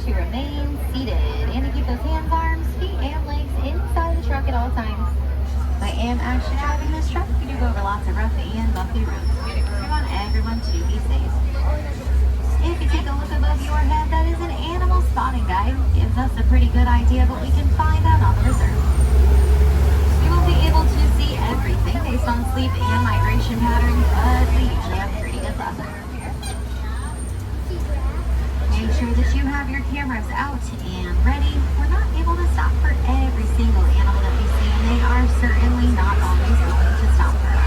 to remain seated and to keep those hands, arms, feet, and legs inside the truck at all times. I am actually driving this truck. We do go over lots of rough and bumpy roads. We want everyone to be safe. If you take a look above your head, that is an animal spotting guide. Gives us a pretty good idea of what we can find out on the reserve. You won't be able to see everything based on sleep and migration patterns, but we usually have a pretty good look. Make sure that you have your cameras out and ready. We're not able to stop for every single animal that we see, and they are certainly not always going to stop for us.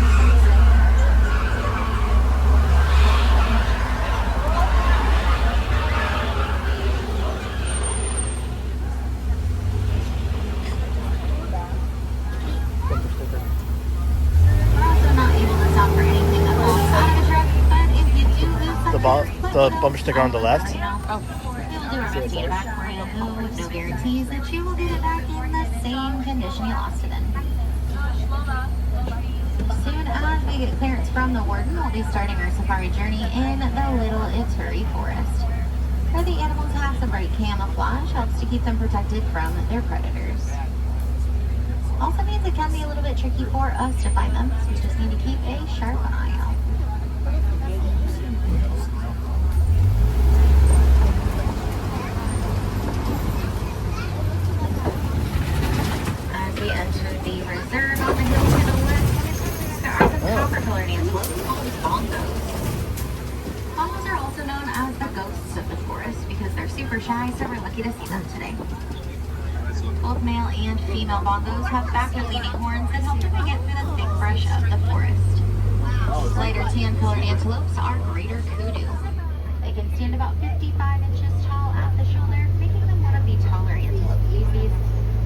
We're also not able to stop for anything that falls out of the truck, but if you do lose something, The bumper sticker on the left. we'll do our best to get it back for you. No guarantees that you will get it back in the same condition you lost it in. Soon as we get clearance from the warden, we'll be starting our safari journey in the Little Ituri Forest, where the animals have some bright camouflage, helps to keep them protected from their predators. Also means it can be a little bit tricky for us to find them, so we just need to keep a sharp eye out. As we enter the reserve on the hill to the west, there are some copper-colored antelopes called bongos. Bongos are also known as the ghosts of the forest because they're super shy, so we're lucky to see them today. Both male and female bongos have backward-leaning horns that help them to get through the thick brush of the forest. Lighter tan-colored antelopes are greater kudu. They can stand about 55 inches tall at the shoulder, making them one of the taller antelope species.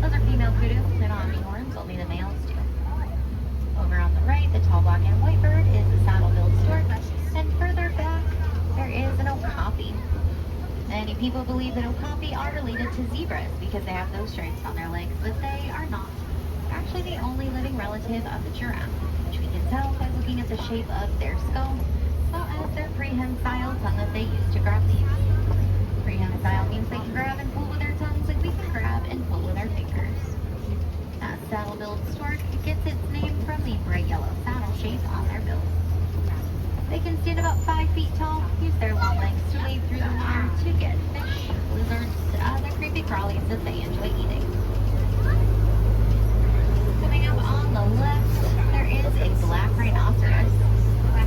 Those are female kudu. They don't have any horns, only the males do. Over on the right, the tall black and white bird is a saddle-billed stork, and further back, there is an okapi. Many people believe that okapi are related to zebras because they have those stripes on their legs, but they are not. They're actually the only living relative of the giraffe, which we can tell by looking at the shape of their skull, as well as their prehensile tongue that they use to grab leaves. Prehensile means they can grab and pull with their tongues like we can grab and pull with our fingers. That saddle-billed stork gets its name from the bright yellow saddle shape on their bills. They can stand about 5 feet tall, use their long legs to wade through the water to get fish, lizards, other creepy crawlies that they enjoy eating. Coming up on the left, there is a black rhinoceros.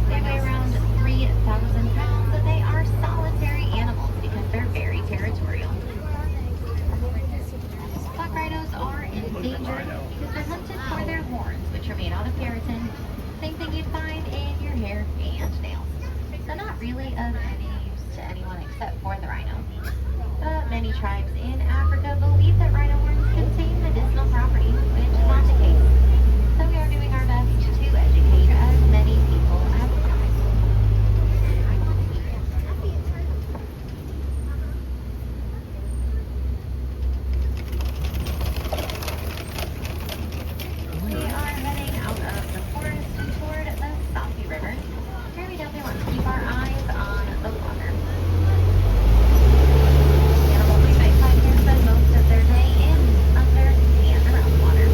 They weigh around 3,000 pounds, but they are solitary animals because they're very territorial. Black rhinos are endangered because they're hunted for their horns, which are made out of keratin. Same thing you'd find in your hair and nails. So not really of any use to anyone except for the rhino. But many tribes in Africa believe that rhino horns contain medicinal properties, which is not the case. So we are doing our best to educate as many people as possible. We are heading out of the forest and toward the Safi River. Here we definitely want to keep our eyes on the water. Animals we might find here spend most of their day in, under, and around water.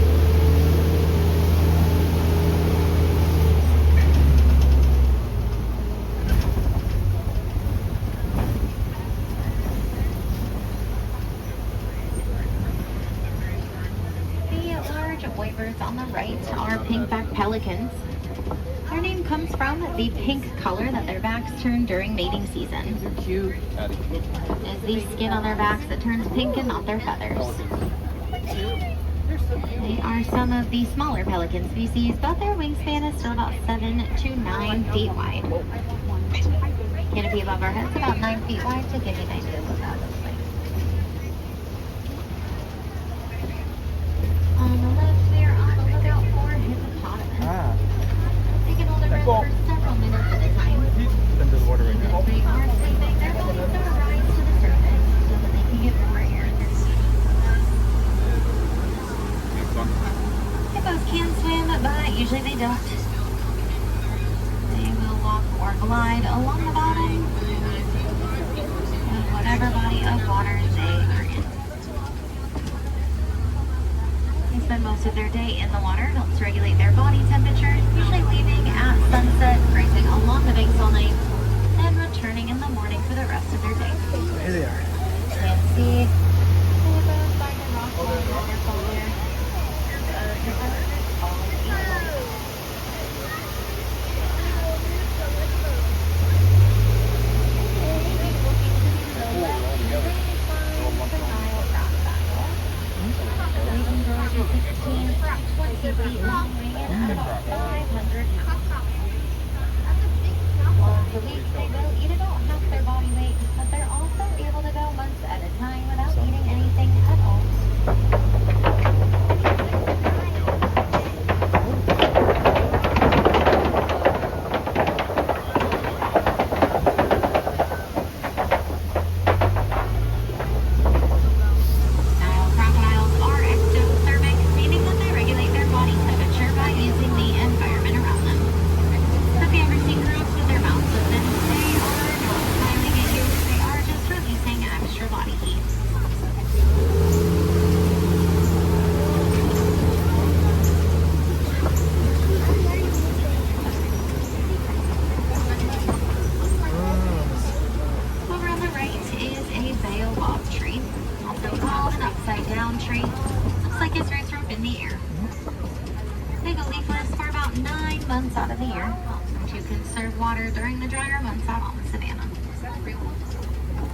The large white birds on the right are pink-backed pelicans. Their name comes from the pink color that their backs turn during mating season. They're cute. It's the skin on their backs that turns pink and not their feathers. They are some of the smaller pelican species, but their wingspan is still about 7 to 9 feet wide. Canopy above our heads about 9 feet wide to give you an idea of what that looks like. On the left, we are on the lookout for hippopotamus. They can hold their breath for several minutes at a time. Into the water right now. If they are sleeping, their bodies sort of rise to the surface so that they can get more air in their feet. Hippos can swim, but usually they don't. They will walk or glide along the bottom. And what whatever body of water they are in. They spend most of their day in the water. It helps regulate their body temperature, usually leaving at sunset, grazing along the banks all night, and returning in the morning for the rest of their day. Here they are. You can see those by the rock waterfall there. Once a week, they will eat about half their body weight, but they're also able to go months at a time without eating anything at all. Nile crocodiles are ectothermic, meaning that they regulate their body temperature by using the environment around them. Have you ever seen crabs with their mouths open? They are not smiling at you. They are just releasing extra body heat. Over on the right is a baobab tree, also called an upside-down tree. Looks like its roots are up in the air. They go leafless for about 9 months out of the year to conserve water during the drier months out on the savanna.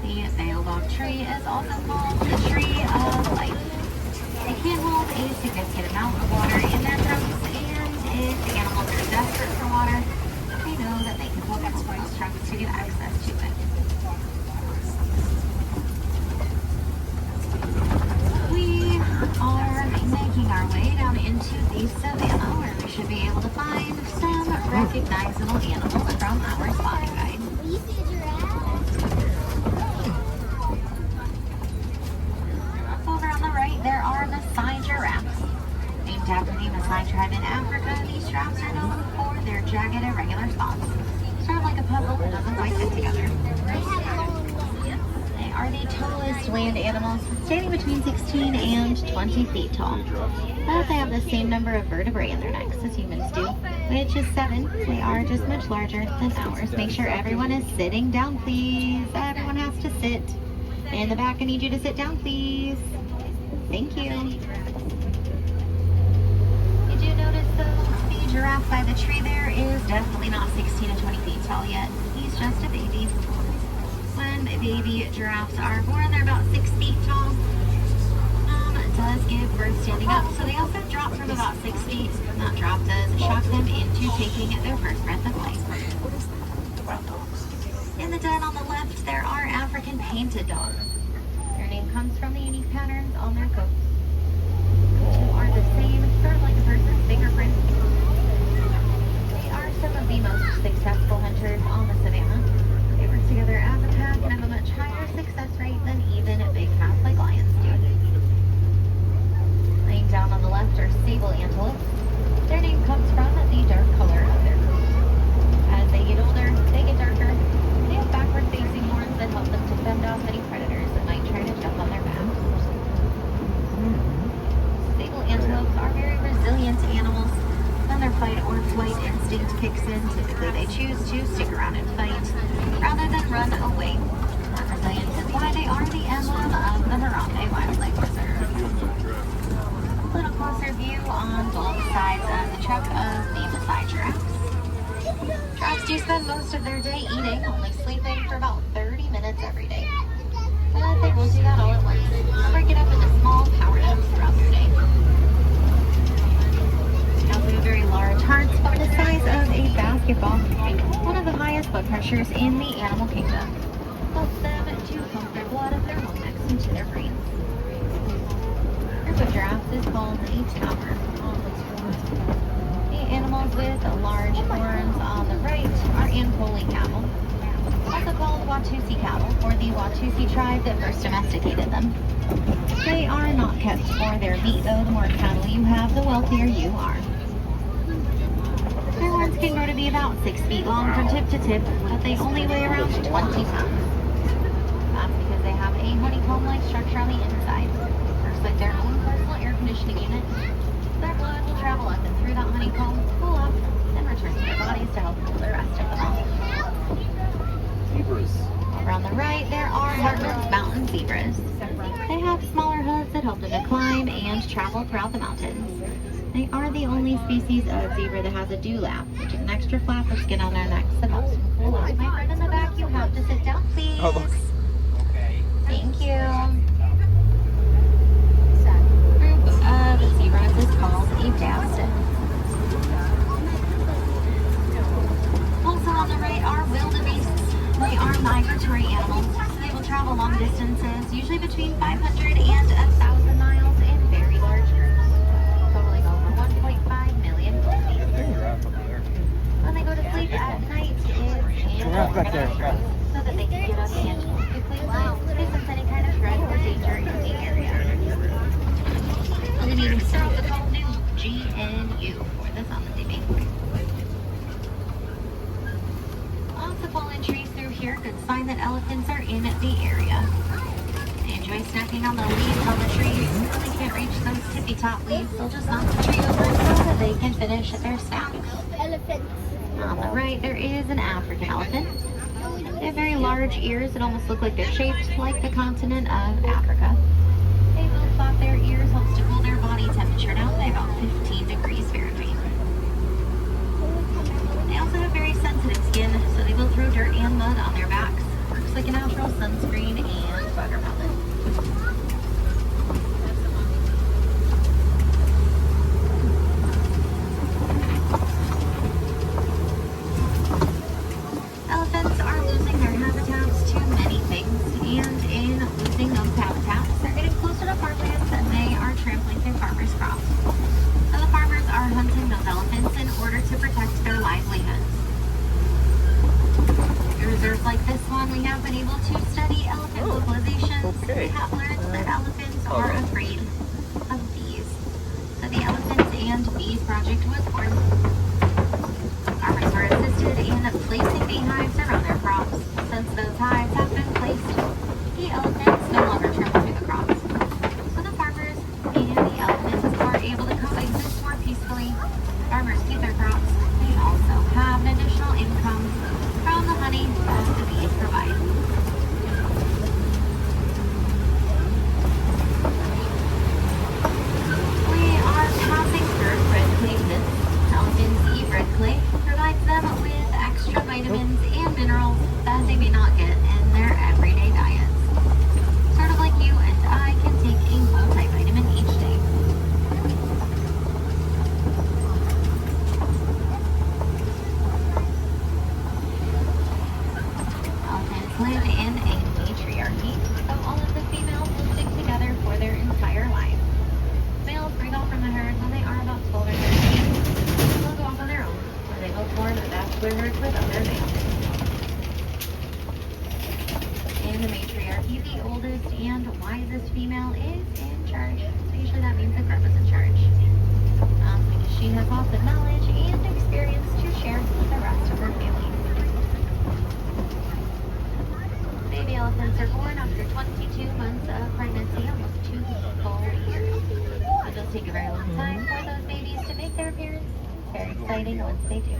The baobab tree is also called the tree of life. They can hold a significant amount of water in their trunks, and if the animals are desperate for water, they know that they can poke its trunk to get access to it. We are making our way down into the savanna, where we should be able to find some recognizable animals from our spotting guide. Over on the right, there are Maasai giraffes. Named after the Maasai tribe in Africa, these giraffes are known for their jagged, irregular spots. Sort of like a puzzle that doesn't quite fit together. They are the tallest land animals, standing between 16 and 20 feet tall. But they have the same number of vertebrae in their necks as humans do, which is 7. They are just much larger than ours. Make sure everyone is sitting down, please. Everyone has to sit. In the back, I need you to sit down, please. Thank you. Did you notice though, the giraffe by the tree there is definitely not 16 to 20 feet tall yet. He's just a baby. When baby giraffes are born, they're about 6 feet tall. Does give birth standing up, so they also drop from about 6 feet. And that drop does shock them into taking their first breath of life. In the den on the left, there are African painted dogs. Their name comes from the unique patterns on their coats, which are the same, sort of like a person's fingerprint. They are some of the most successful hunters on the savanna. They work together as a pack and have a much higher success rate than even big cats like lions do. Laying down on the left are sable antelopes. Their name comes from the dark color of their coat. As they get older, they get darker. They have backward-facing horns that help them to fend off any predators that might try to jump on their back. Sable antelopes are very resilient animals. When their fight or flight instinct kicks in, typically they choose to stick around and fight rather than run away. That resilience is why they are the emblem of the Harambe Wildlife Reserve. A little closer view on both sides of the truck of the Maasai giraffes. Giraffes do spend most of their day eating, only sleeping for about 30 minutes every day. But they won't do that all at once. They'll break it up into small power naps throughout their day. They also have very large hearts, about the size of a basketball. One of the highest blood pressures in the animal kingdom. Helps them to pump their blood up their long necks into their brains. Group of giraffes is called a tower. The animals with large horns on the right are Ankole cattle, also called Watusi cattle, or the Watusi tribe that first domesticated them. They are not kept for their meat, though. The more cattle you have, the wealthier you are. Their horns can grow to be about 6 feet long from tip to tip, but they only weigh around 20 pounds. That's because they have a honeycomb-like structure on the inside. Works like their own personal air conditioning unit. Their blood will travel up and through that honeycomb, cool off, then return to their bodies to help cool the rest of them off. Zebras. Over on the right, there are Hartman's mountain zebras. They have smaller hooves that help them to climb and travel throughout the mountains. They are the only species of zebra that has a dewlap, which is an extra flap of skin on their necks that helps them cool off. My friend in the back, you have to sit down, please. Oh, look. Thank you. Group of zebras is called a dastan. Also on the right are wildebeests. They are migratory animals, so they will travel long distances, usually between 500 and 1,000 miles in very large groups, totaling over 1.5 million wildebeests. When they go to sleep at night, it's Giraffe back there. so that they can get up and quickly to sense any kind of threat or danger in the area. And then so the code new GNU for this on the TV. Lots of fallen trees through here, good sign that elephants are in the area. They enjoy snacking on the leaves on the trees. When they can't reach those tippy top leaves, they'll just knock the tree over so that they can finish their snack. On the right, there is an African elephant. They have very large ears that almost look like they're shaped like the continent of Africa. They will flap their ears, helps to cool their body temperature down by about 15 degrees Fahrenheit. They also have very sensitive skin, so they will throw dirt and mud on their backs. Works like a natural sunscreen and bug repellent. Elephants are losing their habitats to many things, and in losing those habitats, they're getting closer to farmlands and they are trampling through farmers' crops. So the farmers are hunting those elephants in order to protect their livelihoods. In reserves like this one, we have been able to study elephant vocalizations. Okay. We have learned that elephants are afraid of bees. So the Elephants and Bees Project was born. Farmers were assisted in placing beehives around their crops. Since those hives have been placed, the elephants no longer trample through the crops. So the farmers and the elephants are able to coexist more peacefully. Farmers keep their crops. They also have an additional income from the honey that the bees provide. We are passing through red clay pits. Elephants eat red clay, provides them with extra vitamins and minerals that they may not get in their everyday diets. Sort of like you and I can take a multivitamin each day. Elephants live in a matriarchy, so all of the females will stick together for their entire life. Males break off from the herd when they are about 12 or 13. They'll go off on their own, where they will form a bachelor herd with other males. In the matriarchy, the oldest and wisest female is in charge. So usually that means the grub is in charge. Because she has lots of knowledge and experience to share with the rest of her family. Baby elephants are born after 22 months of pregnancy, almost 2 full years. It does take a very long time for those babies to make their appearance. Very exciting once they do.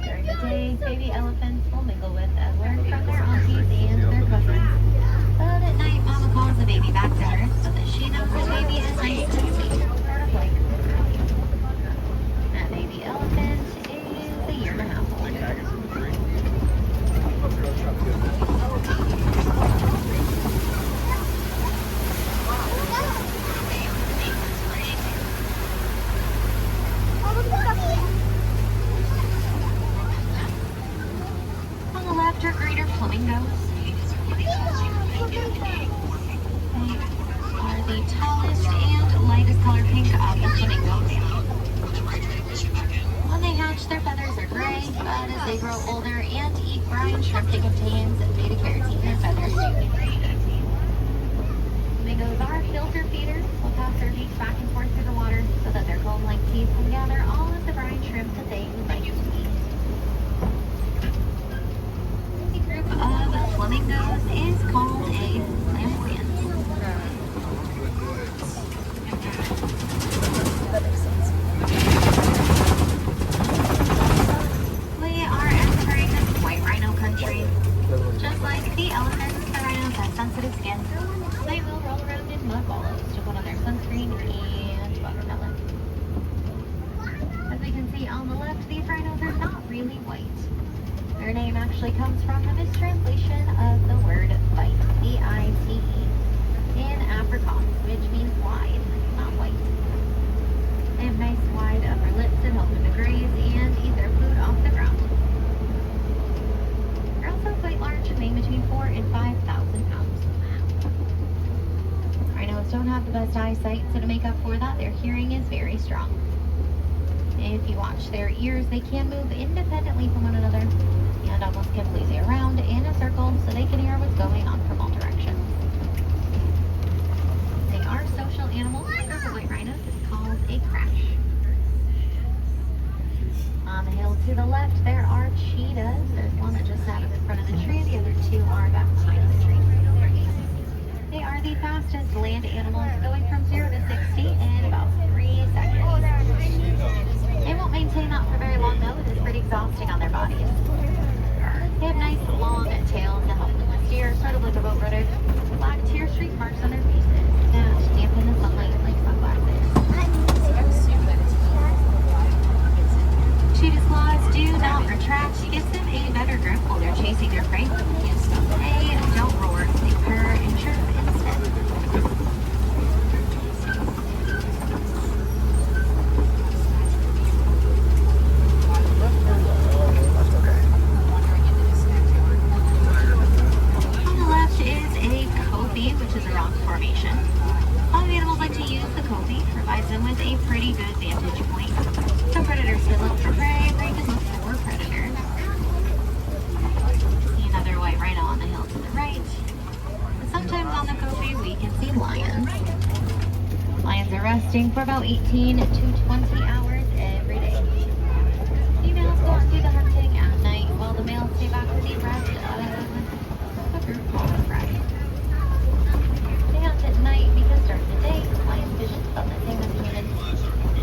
During the day, baby elephants will mingle with and learn from their aunties and their cousins. But at night, mama calls the baby back to her so that she knows the baby is nice and sweet, sort of like that baby elephant is a year and a half old. On the left are greater flamingos. They are the tallest and lightest color pink of the flamingos. When they hatch, their feathers are gray, but as they grow older and eat brine shrimp that contains beta-carotene, their feathers do. Flamingos are filter feeders. They'll pass their beaks back and forth through the water so that their comb-like teeth can gather all of the brine shrimp that they would like to eat. The group of flamingos is called on the left, these rhinos are not really white. Their name actually comes from the mistranslation of the word bite, B-I-T-E, in Afrikaans, which means wide, not white. They have nice wide upper lips that help them to graze and eat their food off the ground. They're also quite large, weighing between 4,000 and 5,000 pounds. Rhinos don't have the best eyesight, so to make up for that, their hearing is very strong. If you watch their ears, they can move independently from one another and almost completely around in a circle so they can hear what's going on from all directions. They are social animals. A group of white rhinos is called a crash. On the hill to the left, there are cheetahs. There's one that just sat up in front of the tree. The other two are back behind the tree. They are the fastest land animals, going from 0 to 60 in about 3 seconds. They won't maintain that for very long, though. It is pretty exhausting on their bodies. They have nice long tails to help them to steer, sort of like a boat rudder. Black tear streak marks on their faces that dampen the sunlight like sunglasses. Cheetah's claws do not retract. It gives them a better grip while they're chasing their prey. They don't roar. They purr and chirp instead. On the left is a POV, which is a rock formation. A lot of animals like to use the POV. Provides them with a pretty good vantage point. Some predators can look for prey, or you can look for predators. Another white rhino on the hill to the right. Sometimes on the POV we can see lions. Lions are resting for about 18 to 20 hours every day. Females go and do the hunting at night while the males stay back with the rest of a group called a fry. They hunt at night because during the day, lions' vision is about the same as humans,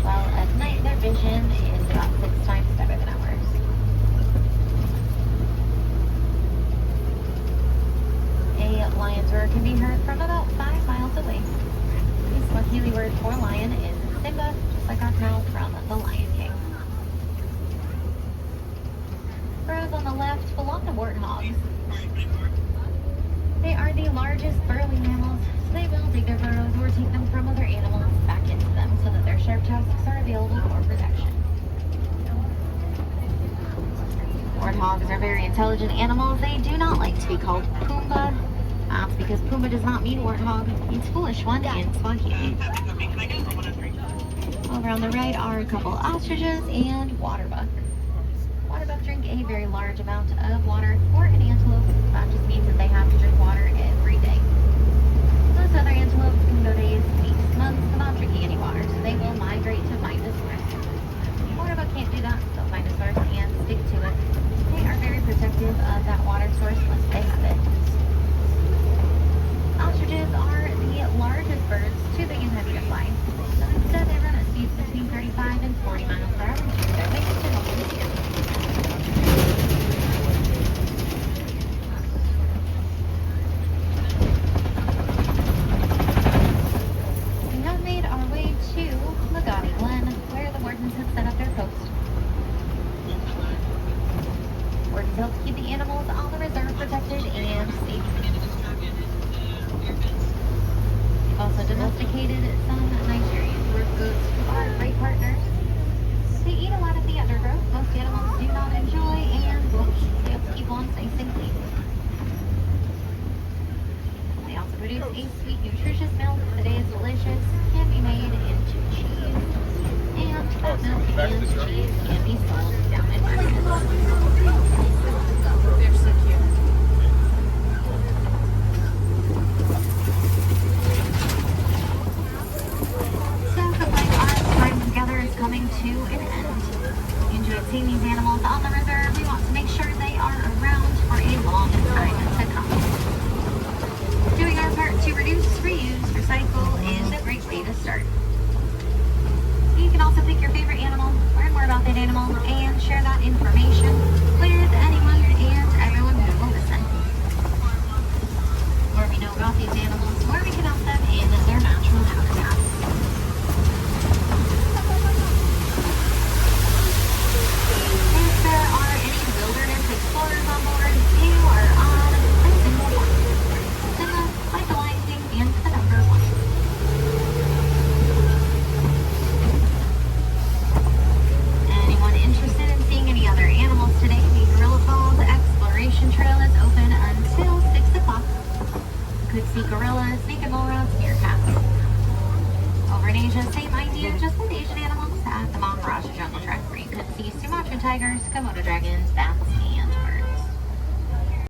while at night their vision is about 6 times better than ours. A lion's roar can be heard from about 5 miles away. The Swahili word for lion is Simba, just like our cow from The Lion King. Burrows on the left belong to warthogs. They are the largest burrowing mammals, so they will dig their burrows or take them from other animals back into them so that their sharp tusks are available for protection. Warthogs are very intelligent animals. They do not like to be called Pumbaa. That's because Pumbaa does not mean warthog. It means foolish one in Swahili. Over on the right are a couple ostriches and waterbuck. Waterbuck drink a very large amount of water for an antelope. That just means that they have to drink water every day. Most other antelopes can go days, weeks, months without drinking any water, so they will migrate to find a source. Waterbuck can't do that. They'll find a source and stick to it. They are very protective of that water source once they have it. Ostriches are the largest birds, too big and heavy to fly. So instead they run at speeds between 35 and 40 miles per hour and use their wings to help them steer. We have made our way to Lagati Glen, where the wardens have set up their post. Wardens help keep the animals on the reserve protected and safe. We've also domesticated some Nigerian dwarf goats who are great partners. They eat a lot of the undergrowth most animals do not enjoy, and they help keep lawns nice and clean. They also produce a sweet, nutritious milk that is delicious, can be made into cheese, and that milk and cheese can be sold down in markets. They're so cute. Coming to an end. You enjoyed seeing these animals on the reserve. We want to make sure they are around for a long time to come. Doing our part to reduce, reuse, recycle is a great way to start. You can also pick your favorite animal, learn more about that animal, and share that information with anyone and everyone who will listen. The more we know about these animals, the more we can help them in their natural habitat. you just with Asian animals at the Maharaja Jungle Trek, where you could see Sumatra tigers, Komodo dragons, baffle